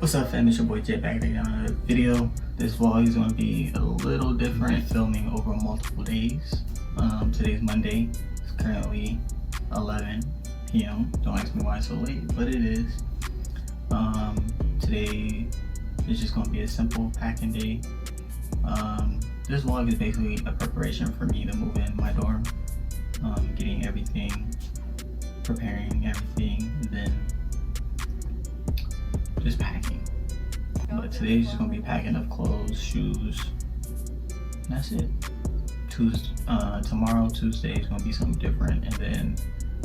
What's up, fam? It's your boy Jay back again on another video. This vlog is going to be a little different, filming over multiple days. Today's Monday. It's currently 11 p.m. Don't ask me why it's so late, but it is. Today is just going to be a simple packing day. This vlog is basically a preparation for me to move in my dorm. Getting everything, preparing everything, and then just packing. But today's just gonna be packing up clothes, shoes, and that's it. Tomorrow, Tuesday, is gonna be something different, and then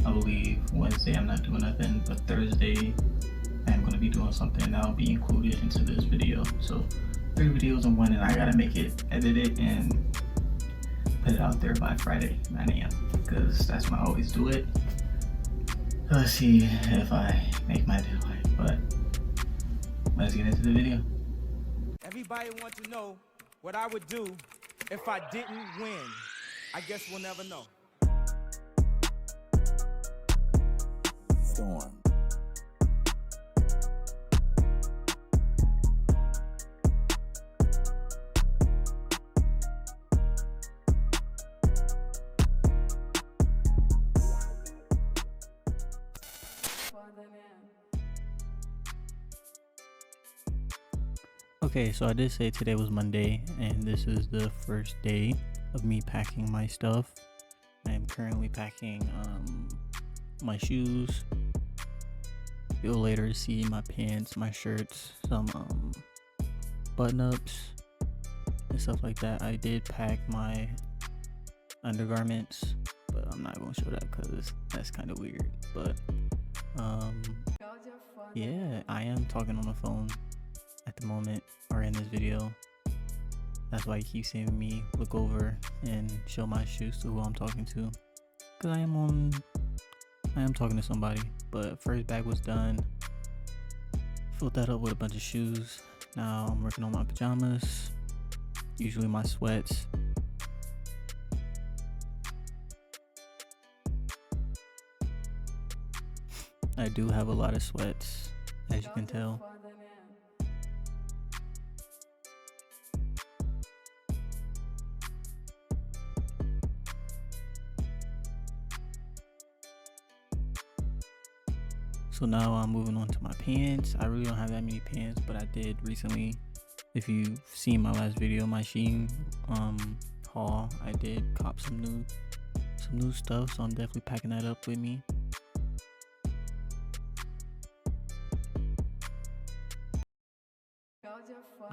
I believe Wednesday I'm not doing nothing, but Thursday I'm gonna be doing something that'll be included into this video. So 3 videos in one, and I gotta make it, edit it, and put it out there by Friday 9 a.m. because that's when I always do it. Let's see if I make my deadline, but let's get into the video. Everybody wants to know what I would do if I didn't win. I guess we'll never know. Storm. Okay, so I did say today was Monday, and this is the first day of me packing my stuff. I am currently packing my shoes. You'll later see my pants, my shirts, some button-ups and stuff like that. I did pack my undergarments, but I'm not gonna show that because that's kind of weird. But yeah, I am talking on the phone at the moment, or in this video. That's why you keep seeing me look over and show my shoes to who I'm talking to, because I am talking to somebody. But first bag was done, filled that up with a bunch of shoes. Now I'm working on my pajamas, usually my sweats. I do have a lot of sweats, as you can tell. So now I'm moving on to my pants. I really don't have that many pants, but I did recently. If you've seen my last video, my Shein haul, I did cop some new stuff, so I'm definitely packing that up with me.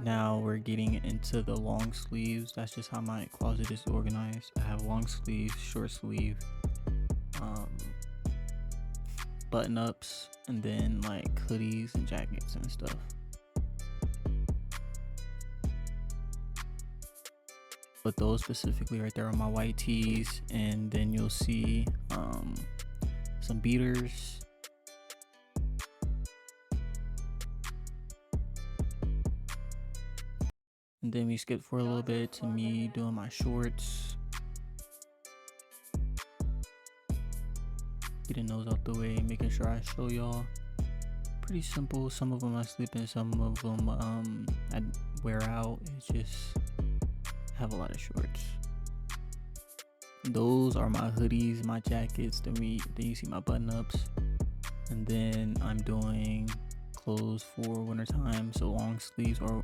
Now we're getting into the long sleeves. That's just how my closet is organized. I have long sleeves, short sleeve, button ups, and then like hoodies and jackets and stuff. But those specifically right there are my white tees, and then you'll see some beaters, and then we skip for a little bit to me doing my shorts. Getting those out the way, making sure I show y'all. Pretty simple. Some of them I sleep in, some of them I wear out. It's just have a lot of shorts. Those are my hoodies, my jackets. Then you see my button ups, and then I'm doing clothes for winter time, so long sleeves. Or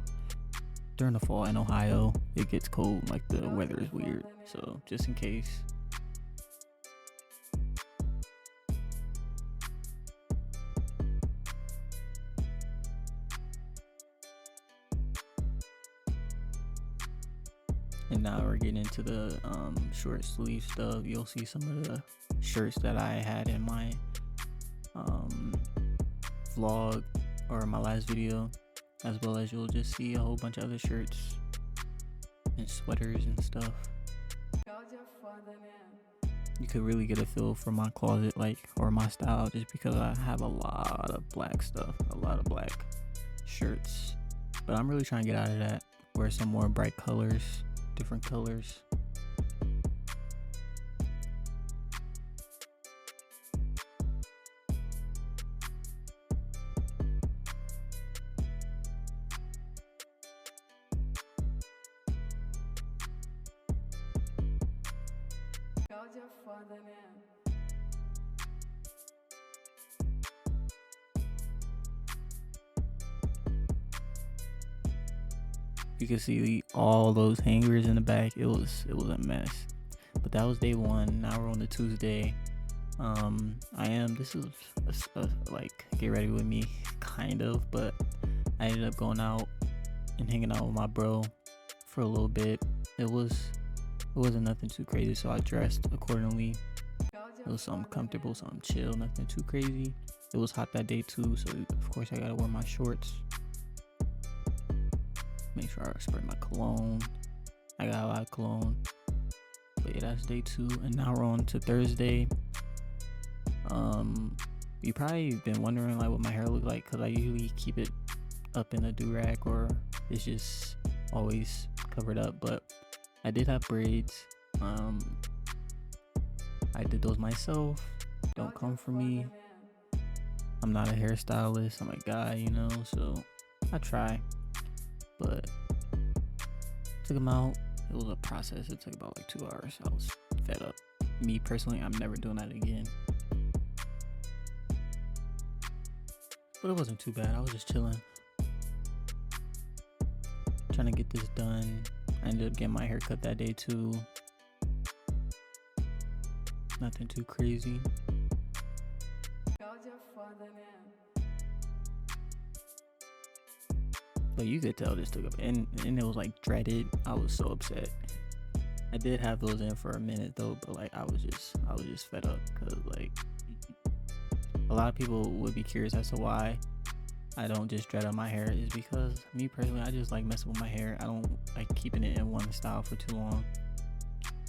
during the fall in Ohio, it gets cold, like the weather is weird, so just in case. And now we're getting into the short sleeve stuff. You'll see some of the shirts that I had in my vlog or my last video, as well as you'll just see a whole bunch of other shirts and sweaters and stuff. You could really get a feel for my closet, like, or my style, just because I have a lot of black stuff, a lot of black shirts. But I'm really trying to get out of that, wear some more bright colors, different colors. You can see all those hangers in the back. It was a mess. But that was day one. Now we're on the Tuesday. This is like get ready with me kind of, but I ended up going out and hanging out with my bro for a little bit. It wasn't nothing too crazy, so I dressed accordingly. It was something comfortable, something chill, nothing too crazy. It was hot that day too, so of course I gotta wear my shorts. Make sure I spray my cologne. I got a lot of cologne. But yeah, that's day two, and now we're on to Thursday. You probably been wondering like what my hair look like, because I usually keep it up in a do-rag, or it's just always covered up. But I did have braids. I did those myself. Don't come for me. I'm not a hairstylist. I'm a guy, you know, so I try. But took them out. It was a process. It took about like 2 hours. I was fed up. Me personally, I'm never doing that again. But it wasn't too bad. I was just chilling, trying to get this done. I ended up getting my hair cut that day too. Nothing too crazy. But you could tell this took up, and it was like dreaded. I was so upset. I did have those in for a minute though, but like I was just fed up, because like a lot of people would be curious as to why I don't just dread out my hair. Is because me personally, I just like messing with my hair. I don't like keeping it in one style for too long.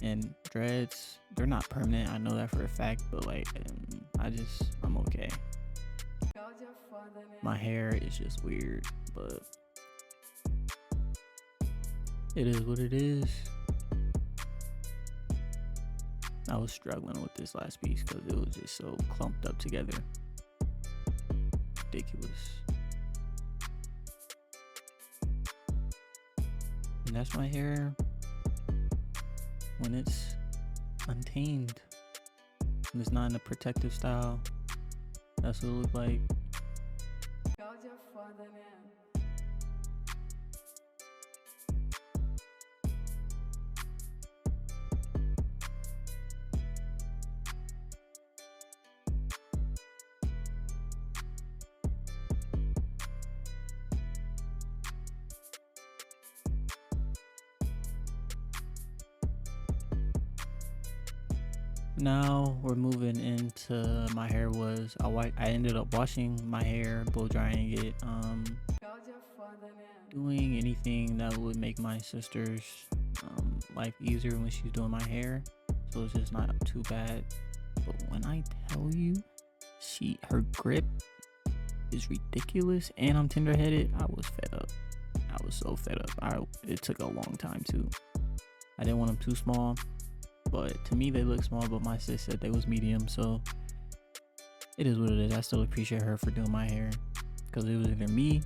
And dreads, they're not permanent. I know that for a fact, but like I'm okay. My hair is just weird, but it is what it is. I was struggling with this last piece because it was just so clumped up together. Ridiculous. And that's my hair when it's untamed. When it's not in a protective style. That's what it looked like. Now we're moving into my hair was I ended up washing my hair, blow drying it, doing anything that would make my sister's life easier when she's doing my hair, so it's just not too bad. But when I tell you, her grip is ridiculous, and I'm tender-headed, I was fed up. I was so fed up. It took a long time too. I didn't want them too small, but to me they look small, but my sis said they was medium, so it is what it is. I still appreciate her for doing my hair, because it was either me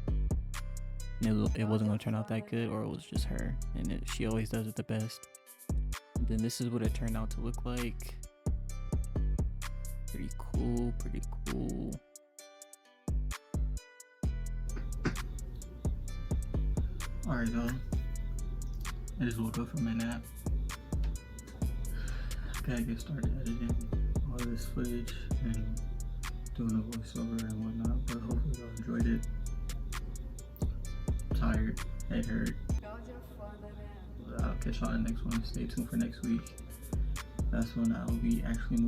and it wasn't going to turn out that good, or it was just her, and she always does it the best. And then this is what it turned out to look like. Pretty cool. Alright y'all, I just woke up from my nap. Gotta get started editing all this footage and doing a voiceover and whatnot, but hopefully y'all enjoyed it. I'm tired, head hurt. I'll catch y'all in the next one. Stay tuned for next week. That's when I'll be actually moving